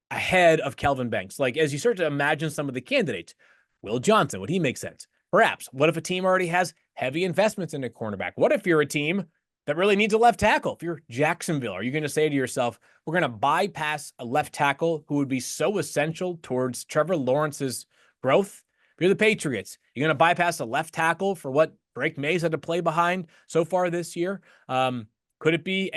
ahead of Kelvin Banks. Like, as you start to imagine some of the candidates, Will Johnson, would he make sense? Perhaps. What if a team already has heavy investments in a cornerback? What if you're a team that really needs a left tackle? If you're Jacksonville, are you going to say to yourself, we're going to bypass a left tackle who would be so essential towards Trevor Lawrence's growth? If you're the Patriots, you're going to bypass a left tackle for what Drake Mays had to play behind so far this year? Could it be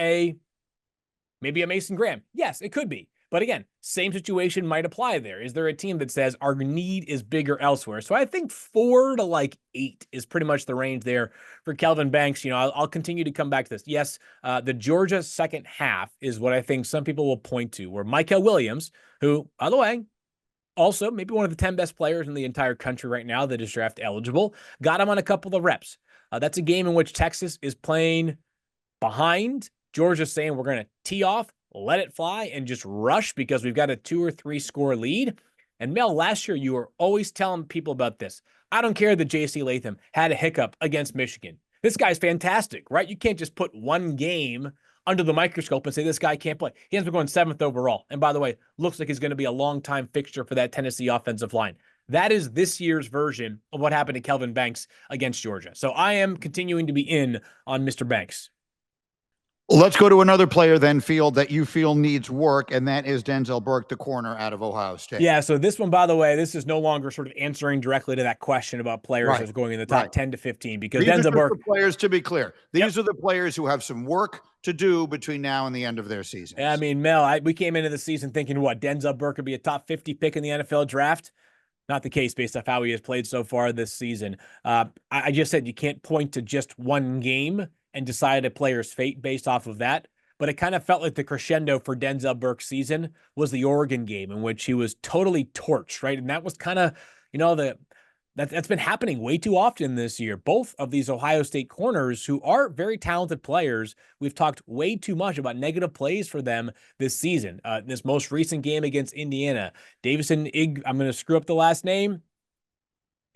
maybe a Mason Graham? Yes, it could be. But again, same situation might apply there. Is there a team that says our need is bigger elsewhere? So I think 4 to 8 is pretty much the range there for Kelvin Banks. I'll continue to come back to this. Yes, the Georgia second half is what I think some people will point to, where Mykel Williams, who, by the way, also maybe one of the 10 best players in the entire country right now that is draft eligible, got him on a couple of reps. That's a game in which Texas is playing behind. Georgia's saying we're going to tee off, let it fly, and just rush because we've got a 2 or 3 score lead. And Mel, last year you were always telling people about this. I don't care that J.C. Latham had a hiccup against Michigan. This guy's fantastic, right? You can't just put one game under the microscope and say this guy can't play. He ends up going 7th overall. And by the way, looks like he's going to be a long-time fixture for that Tennessee offensive line. That is this year's version of what happened to Kelvin Banks against Georgia. So I am continuing to be in on Mr. Banks. Let's go to another player then, Field, that you feel needs work, and that is Denzel Burke, the corner out of Ohio State. Yeah, so this one, by the way, this is no longer sort of answering directly to that question about players that's going in the top 10 to 15, because these Denzel Burke. The players, to be clear, these are the players who have some work to do between now and the end of their season. I mean, Mel, we came into the season thinking, what, Denzel Burke could be a top 50 pick in the NFL draft? Not the case based off how he has played so far this season. I just said you can't point to just one game and decide a player's fate based off of that. But it kind of felt like the crescendo for Denzel Burke's season was the Oregon game, in which he was totally torched, right? And that was kind of, that's been happening way too often this year. Both of these Ohio State corners, who are very talented players, we've talked way too much about negative plays for them this season. This most recent game against Indiana, Davison I'm going to screw up the last name,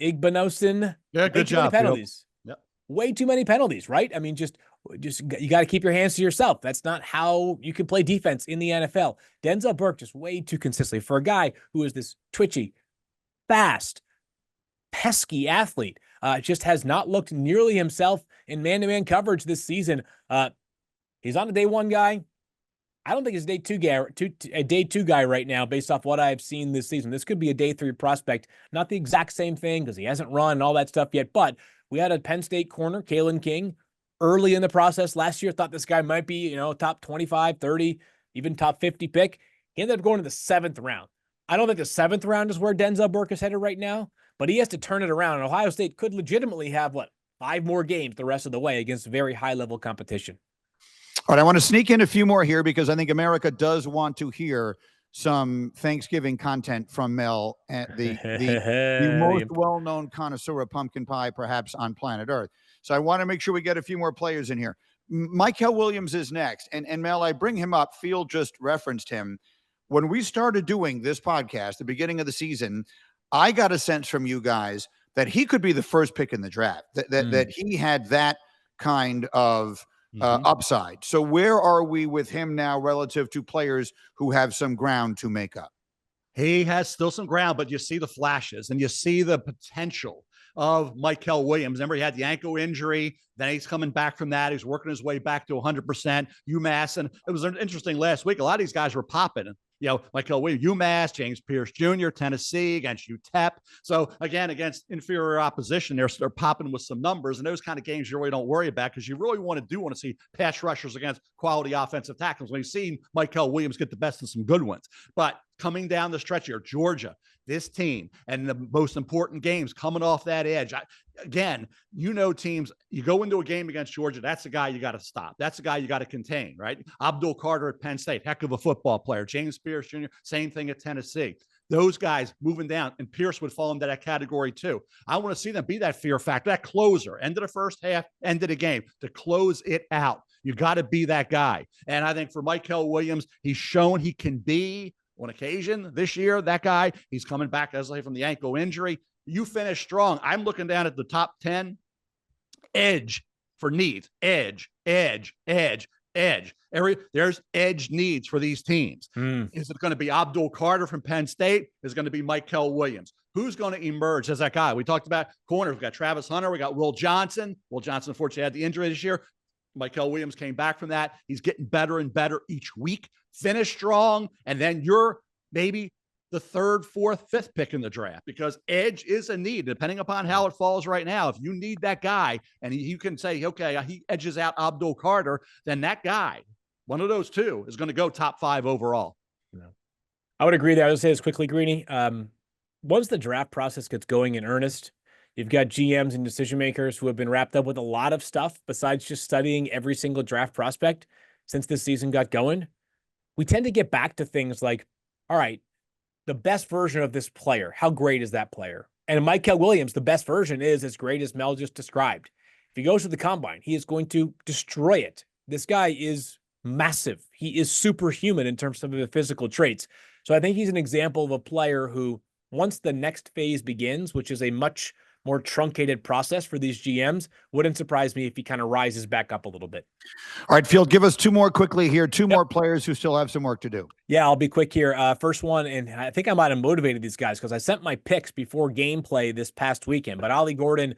Igbinosun. Yeah, good job. Penalties. Yep. Way too many penalties, right? I mean, just you got to keep your hands to yourself. That's not how you can play defense in the NFL. Denzel Burke just way too consistently for a guy who is this twitchy, fast, pesky athlete. Just has not looked nearly himself in man-to-man coverage this season. He's on a day one guy. I don't think he's a day two guy right now based off what I've seen this season. This could be a day three prospect. Not the exact same thing because he hasn't run and all that stuff yet, but we had a Penn State corner, Kalen King, early in the process last year, thought this guy might be, top 25, 30, even top 50 pick. He ended up going to the 7th round. I don't think the 7th round is where Denzel Burke is headed right now, but he has to turn it around. And Ohio State could legitimately have, 5 more games the rest of the way against very high-level competition. All right, I want to sneak in a few more here because I think America does want to hear some Thanksgiving content from Mel, at the most well-known connoisseur of pumpkin pie perhaps on planet Earth. So I want to make sure we get a few more players in here. Mykel Williams is next. And Mel, I bring him up. Field just referenced him. When we started doing this podcast, the beginning of the season, I got a sense from you guys that he could be the first pick in the draft, that he had that kind of upside. So where are we with him now relative to players who have some ground to make up? He has still some ground, but you see the flashes and you see the potential of Mykel Williams. Remember, he had the ankle injury. Then he's coming back from that. He's working his way back to 100%. UMass. And it was interesting last week. A lot of these guys were popping. Mykel Williams, UMass, James Pierce Jr., Tennessee, against UTEP. So, again, against inferior opposition, they're popping with some numbers. And those kind of games you really don't worry about because you really want to see pass rushers against quality offensive tackles. When you've seen Mykel Williams get the best in some good ones. But coming down the stretch here, Georgia, this team, and the most important games coming off that edge. Teams, you go into a game against Georgia, that's the guy you got to stop. That's the guy you got to contain, right? Abdul Carter at Penn State, heck of a football player. James Pierce Jr., same thing at Tennessee. Those guys moving down, and Pierce would fall into that category too. I want to see them be that fear factor, that closer, end of the first half, end of the game, to close it out. You got to be that guy. And I think for Mykel Williams, he's shown he can be, on occasion this year, that guy. He's coming back, as I say, from the ankle injury. You finish strong. I'm looking down at the top 10. Edge for needs. Edge. There's edge needs for these teams. Is it going to be Abdul Carter from Penn State? Is it going to be Mykel Williams? Who's going to emerge as that guy? We talked about corners. We've got Travis Hunter. We got Will Johnson. Will Johnson, unfortunately, had the injury this year. Mykel Williams came back from that. He's getting better and better each week. Finish strong, and then you're maybe the 3rd, 4th, 5th pick in the draft because edge is a need, depending upon how it falls right now. If you need that guy, and you can say, okay, he edges out Abdul Carter, then that guy, one of those two, is going to go top 5 overall. I would agree there. I would say this quickly, Greeny. Once the draft process gets going in earnest, you've got GMs and decision makers who have been wrapped up with a lot of stuff besides just studying every single draft prospect since this season got going. We tend to get back to things like, all right, the best version of this player, how great is that player? And Mykel Williams, the best version is as great as Mel just described. If he goes to the combine, he is going to destroy it. This guy is massive. He is superhuman in terms of the physical traits. So I think he's an example of a player who, once the next phase begins, which is a much more truncated process for these GMs, wouldn't surprise me if he kind of rises back up a little bit. All right, Field, give us 2 more quickly here. 2 more players who still have some work to do. Yeah, I'll be quick here. First one, and I think I might have motivated these guys because I sent my picks before gameplay this past weekend. But Ollie Gordon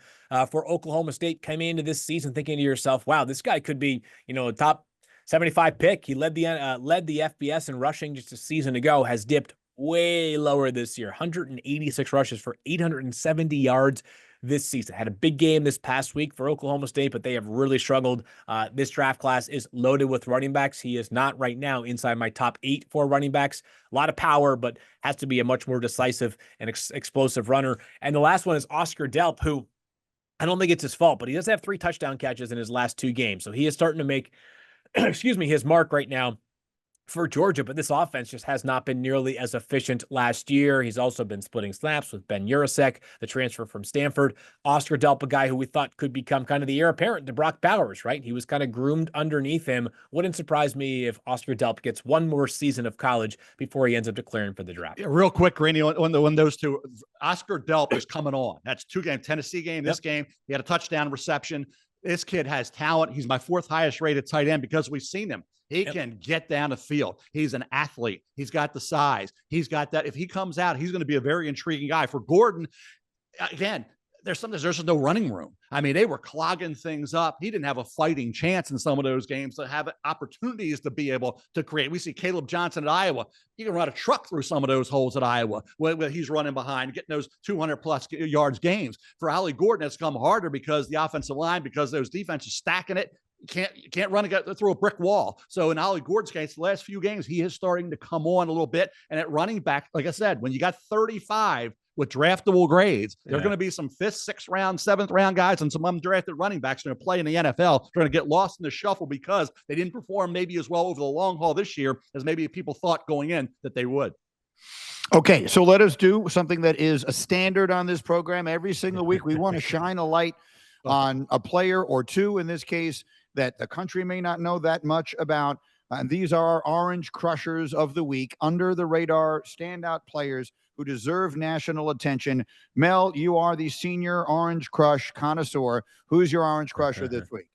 for Oklahoma State came into this season thinking to yourself, wow, this guy could be, a top 75 pick. He led the FBS in rushing just a season ago, has dipped way lower this year, 186 rushes for 870 yards this season. Had a big game this past week for Oklahoma State, but they have really struggled. This draft class is loaded with running backs. He is not right now inside my top 8 for running backs. A lot of power, but has to be a much more decisive and explosive runner. And the last one is Oscar Delp, who I don't think it's his fault, but he does have 3 touchdown catches in his last 2 games. So he is starting to make, his mark right now for Georgia, but this offense just has not been nearly as efficient last year. He's also been splitting snaps with Ben Urasek, the transfer from Stanford. Oscar Delp, a guy who we thought could become kind of the heir apparent to Brock Bowers, right? He was kind of groomed underneath him. Wouldn't surprise me if Oscar Delp gets one more season of college before he ends up declaring for the draft. Yeah, real quick, Greeny, when those two, Oscar Delp is coming on. That's 2 games, Tennessee game, this game. He had a touchdown reception. This kid has talent. He's my 4th highest rated tight end because we've seen him. He can get down the field. He's an athlete. He's got the size. He's got that. If he comes out, he's going to be a very intriguing guy. For Gordon, again, there's just no running room. I mean, they were clogging things up. He didn't have a fighting chance in some of those games to have opportunities to be able to create. We see Caleb Johnson at Iowa. He can run a truck through some of those holes at Iowa where he's running behind, getting those 200-plus yards games. For Ollie Gordon, it's come harder because the offensive line, because those defenses stacking it. You can't run and get through a brick wall. So in Ollie Gordon's case, the last few games, he is starting to come on a little bit. And at running back, like I said, when you got 35 with draftable grades, there are going to be some 5th, 6th round, 7th round guys and some undrafted running backs going to play in the NFL. They're going to get lost in the shuffle because they didn't perform maybe as well over the long haul this year as maybe people thought going in that they would. Okay, so let us do something that is a standard on this program. Every single week, we want to shine a light on a player or two, in this case, that the country may not know that much about. And these are our Orange Crushers of the week, under the radar standout players who deserve national attention. Mel, you are the senior Orange Crush connoisseur. Who's your Orange Crusher this week?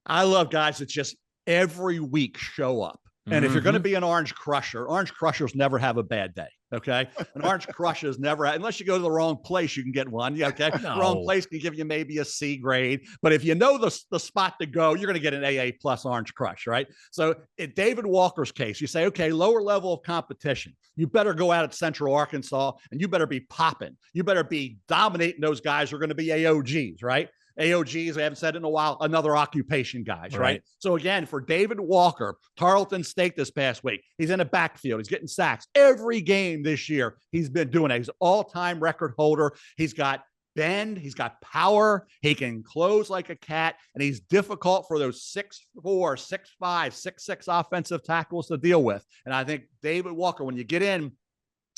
I love guys that just every week show up. And if you're going to be an Orange Crushers never have a bad day. Okay. An Orange Crushers never, unless you go to the wrong place, you can get one. Yeah. Okay. No. The wrong place can give you maybe a C grade. But if you know the spot to go, you're going to get an AA plus Orange Crush, right? So in David Walker's case, you say, okay, lower level of competition. You better go out at Central Arkansas and you better be popping. You better be dominating those guys who are going to be AOGs, right? AOGs, I haven't said it in a while, another occupation guys, right? So again, for David Walker, Tarleton State this past week, he's in the backfield. He's getting sacks every game this year. He's been doing it. He's an all-time record holder. He's got bend. He's got power. He can close like a cat, and he's difficult for those 6'4", 6'5", 6'6" offensive tackles to deal with. And I think David Walker, when you get in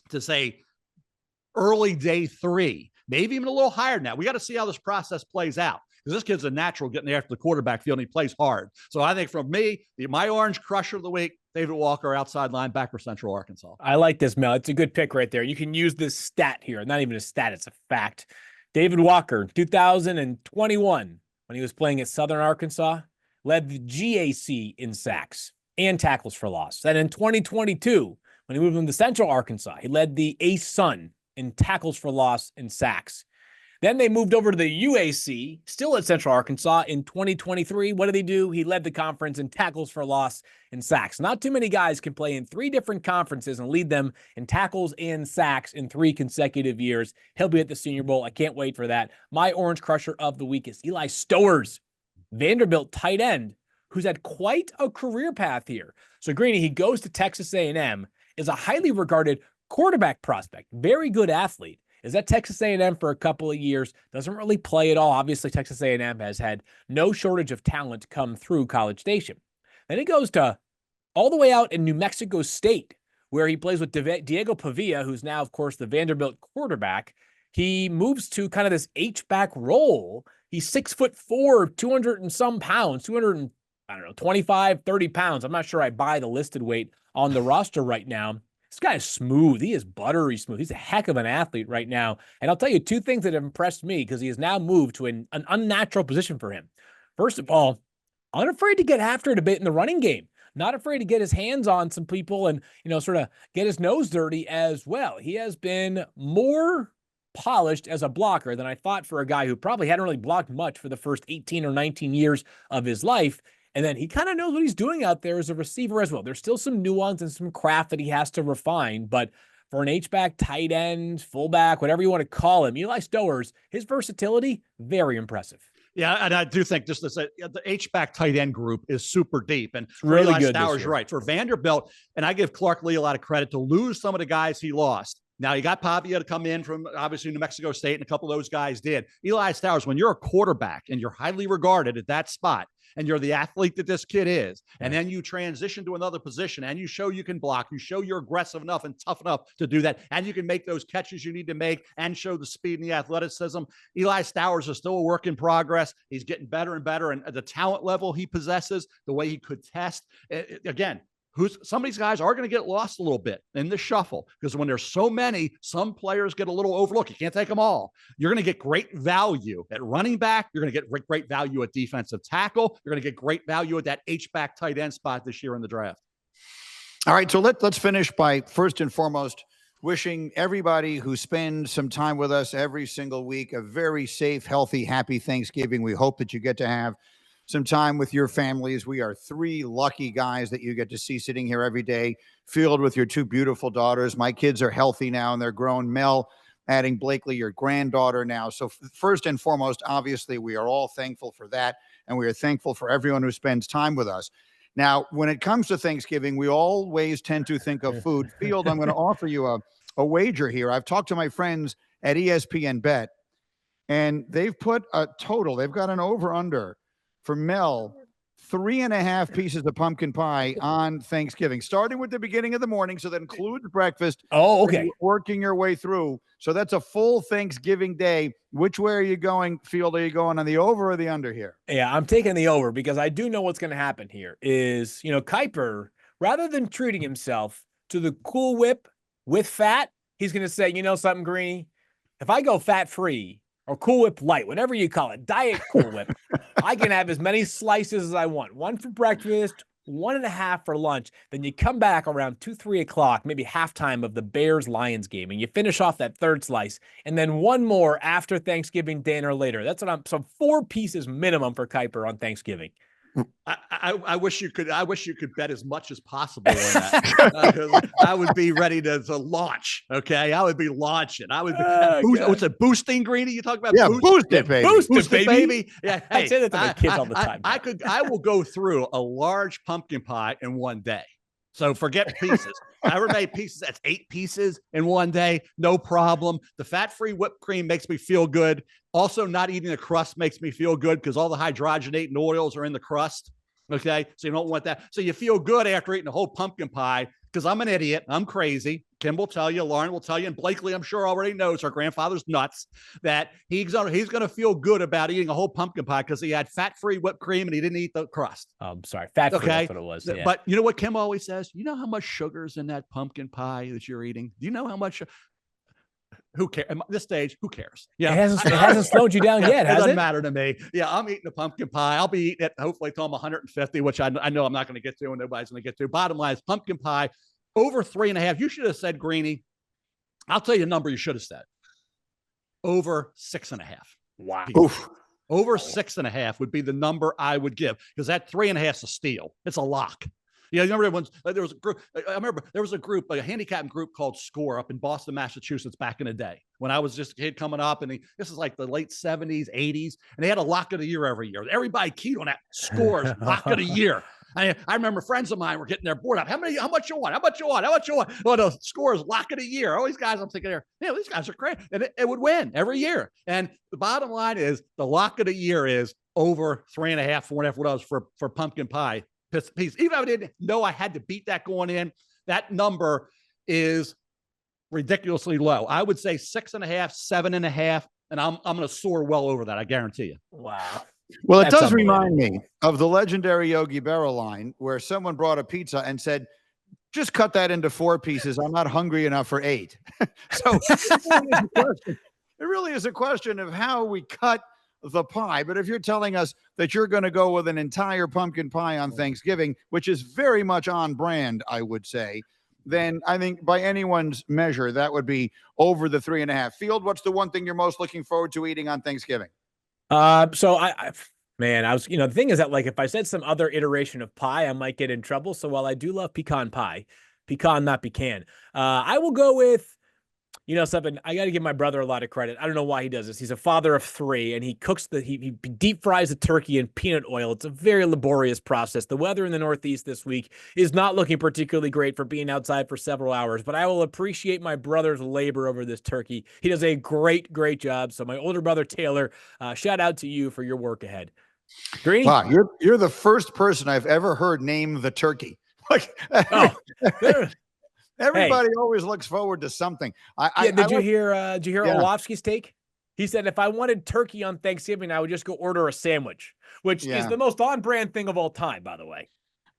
to say early day 3, maybe even a little higher than that. We got to see how this process plays out, because this kid's a natural getting there after the quarterback field, and he plays hard. So I think from me, my Orange Crusher of the week, David Walker, outside linebacker, Central Arkansas. I like this, Mel. It's a good pick right there. You can use this stat here. Not even a stat, it's a fact. David Walker, 2021, when he was playing at Southern Arkansas, led the GAC in sacks and tackles for loss. And in 2022, when he moved into Central Arkansas, he led the ASUN in tackles for loss and sacks. Then they moved over to the UAC, still at Central Arkansas in 2023. What did he do? He led the conference in tackles for loss and sacks. Not too many guys can play in 3 different conferences and lead them in tackles and sacks in 3 consecutive years. He'll be at the Senior Bowl. I can't wait for that. My Orange Crusher of the week is Eli Stowers, Vanderbilt tight end, who's had quite a career path here. So Greeny, he goes to Texas A&M, is a highly regarded quarterback prospect, very good athlete, is at Texas A&M for a couple of years, doesn't really play at all. Obviously, Texas A&M has had no shortage of talent come through College Station. Then he goes to all the way out in New Mexico State, where he plays with Diego Pavia, who's now, of course, the Vanderbilt quarterback. He moves to kind of this H-back role. He's 6'4", 200 and some pounds, 25, 30 pounds. I'm not sure I buy the listed weight on the roster right now. This guy is smooth. He is buttery smooth. He's a heck of an athlete right now. And I'll tell you 2 things that have impressed me, because he has now moved to an unnatural position for him. First of all, unafraid to get after it a bit in the running game. Not afraid to get his hands on some people and, sort of get his nose dirty as well. He has been more polished as a blocker than I thought for a guy who probably hadn't really blocked much for the first 18 or 19 years of his life. And then he kind of knows what he's doing out there as a receiver as well. There's still some nuance and some craft that he has to refine, but for an H-back, tight end, fullback, whatever you want to call him, Eli Stowers, his versatility, very impressive. Yeah, and I do think just the H-back tight end group is super deep. And really Eli good. Stowers, right. For Vanderbilt, and I give Clark Lee a lot of credit to lose some of the guys he lost. Now, you got Pavia to come in from, obviously, New Mexico State, and a couple of those guys did. Eli Stowers, when you're a quarterback and you're highly regarded at that spot, and you're the athlete that this kid is, and then you transition to another position, and you show you can block, you show you're aggressive enough and tough enough to do that, and you can make those catches you need to make and show the speed and the athleticism. Eli Stowers is still a work in progress. He's getting better and better, and the talent level he possesses, the way he could test, again, some of these guys are going to get lost a little bit in the shuffle, because when there's so many, some players get a little overlooked. You can't take them all. You're going to get great value at running back. You're going to get great value at defensive tackle. You're going to get great value at that H-back tight end spot this year in the draft. All right, so let's finish by first and foremost wishing everybody who spends some time with us every single week a very safe, healthy, happy Thanksgiving. We hope that you get to have some time with your families. We are three lucky guys that you get to see sitting here every day, filled with your two beautiful daughters. My kids are healthy now and they're grown. Mel, adding Blakely, your granddaughter now. So first and foremost, obviously, we are all thankful for that. And we are thankful for everyone who spends time with us. Now, when it comes to Thanksgiving, we always tend to think of food. Field, I'm going to offer you a wager here. I've talked to my friends at ESPN Bet, and they've put a total. They've got an over-under for Mel, 3.5 pieces of pumpkin pie on Thanksgiving, starting with the beginning of the morning. So that includes breakfast. Oh, okay. Working your way through. So that's a full Thanksgiving day. Which way are you going, Field? Are you going on the over or the under here? Yeah, I'm taking the over because I do know what's going to happen here is, Kiper, rather than treating himself to the Cool Whip with fat, he's going to say, something, Greeny? If I go fat-free or Cool Whip light, whatever you call it, diet Cool Whip, I can have as many slices as I want. One for breakfast, 1.5 for lunch. Then you come back around 2, 3 o'clock, maybe halftime of the Bears-Lions game, and you finish off that third slice, and then one more after Thanksgiving dinner later. That's what so 4 pieces minimum for Kiper on Thanksgiving. I wish you could. I wish you could bet as much as possible on that. I would be ready to launch. Okay, I would be launching. I would. What's it? Boosting, Greeny? You talk about? Yeah, boost it, baby. Boost it, baby. Yeah, hey, I say that to my kids all the time. I will go through a large pumpkin pie in one day. So forget pieces. I ever made pieces, that's 8 pieces in one day, no problem. The fat-free whipped cream makes me feel good. Also, not eating the crust makes me feel good because all the hydrogenated oils are in the crust. Okay, so you don't want that. So you feel good after eating a whole pumpkin pie because I'm an idiot. I'm crazy. Kim will tell you, Lauren will tell you, and Blakely, I'm sure already knows, her grandfather's nuts, that he's gonna feel good about eating a whole pumpkin pie because he had fat-free whipped cream and he didn't eat the crust. I'm sorry, fat-free, okay? That's what it was. Yeah. But you know what Kim always says? You know how much sugar's in that pumpkin pie that you're eating? Do you know how much? Who cares? At this stage, who cares? Yeah, it hasn't slowed you down yet, has it? Doesn't matter to me. Yeah, I'm eating a pumpkin pie. I'll be eating it hopefully till I'm 150, which I know I'm not going to get to and nobody's going to get to. Bottom line is pumpkin pie over 3.5. You should have said, Greeny, I'll tell you a number you should have said. Over 6.5. Wow. Oof. Over 6.5 would be the number I would give because that 3.5 is a steal. It's a lock. Yeah, you remember there was a group. I remember there was a handicapping group called SCORE up in Boston, Massachusetts back in the day when I was just a kid coming up. And this is like the late 70s, 80s. And they had a lock of the year every year. Everybody keyed on that SCORE's lock of the year. I remember friends of mine were getting their board up. How much you want? How much you want? How much you want? Well, the SCORE's lock of the year. All these guys, I'm thinking, these guys are crazy. And it would win every year. And the bottom line is the lock of the year is over 3.5, 4.5, what else for pumpkin pie. Piece. Even if I didn't know I had to beat that going in, that number is ridiculously low. I would say 6.5, 7.5, and I'm going to soar well over that. I guarantee you. Wow. Well, it does remind me of the legendary Yogi Berra line where someone brought a pizza and said, just cut that into 4 pieces. I'm not hungry enough for 8. So it really is a question of how we cut the pie. But if you're telling us that you're going to go with an entire pumpkin pie on Thanksgiving, which is very much on brand, I would say, then I think by anyone's measure, that would be over the 3.5. Field, what's the one thing you're most looking forward to eating on Thanksgiving? So I was, the thing is that like, if I said some other iteration of pie, I might get in trouble. So while I do love pecan pie, not pecan, I will go with, something. I got to give my brother a lot of credit. I don't know why he does this. He's a father of 3 and he cooks he deep fries the turkey in peanut oil. It's a very laborious process. The weather in the Northeast this week is not looking particularly great for being outside for several hours, but I will appreciate my brother's labor over this turkey. He does a great, great job. So my older brother, Taylor, shout out to you for your work ahead. Greeny? Wow. You're the first person I've ever heard name the turkey. Everybody always looks forward to something. Did you hear Orlovsky's take? He said, if I wanted turkey on Thanksgiving, I would just go order a sandwich, which is the most on-brand thing of all time, by the way.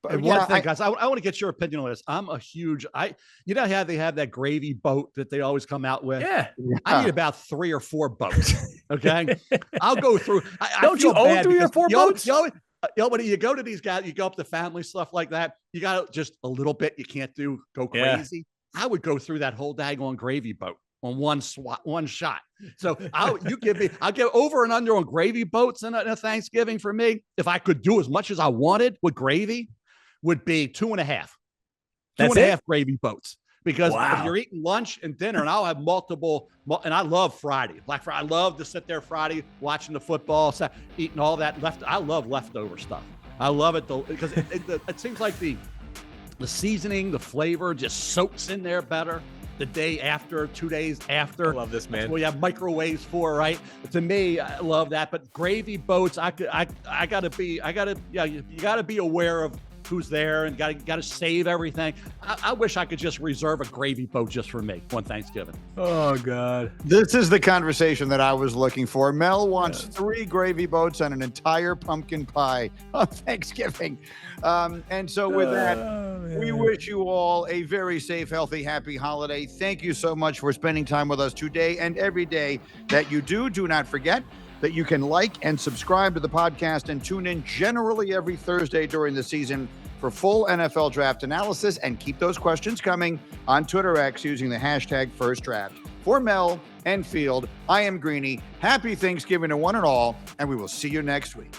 And one thing, guys, I want to get your opinion on this. I'm a huge, how they have that gravy boat that they always come out with? Yeah. I need about 3 or 4 boats. Okay. I'll go through. Don't you own 3 or 4 boats? When you go to these guys, you go up to family stuff like that. You got to just a little bit. You can't go crazy. I would go through that whole daggone gravy boat on one shot. So I'll get over and under on gravy boats in a Thanksgiving for me. If I could do as much as I wanted with gravy, would be 2.5. That's 2.5 gravy boats. Because Wow. if you're eating lunch and dinner, and I'll have multiple, and I love Friday, Black Friday. I love to sit there Friday watching the football, eating all that I love leftover stuff. I love it because it seems like the seasoning, the flavor just soaks in there better the day after, 2 days after. I love this, man. That's what you have microwaves for, right? To me, I love that. But gravy boats, you gotta be aware of who's there and got to save everything. I wish I could just reserve a gravy boat just for me on Thanksgiving. Oh, God. This is the conversation that I was looking for. Mel wants 3 gravy boats and an entire pumpkin pie on Thanksgiving. And so with that, we wish you all a very safe, healthy, happy holiday. Thank you so much for spending time with us today and every day that you do. Do not forget that you can like and subscribe to the podcast and tune in generally every Thursday during the season for full NFL draft analysis, and keep those questions coming on Twitter X using the hashtag #FirstDraft. For Mel and Field, I am Greeny. Happy Thanksgiving to one and all, and we will see you next week.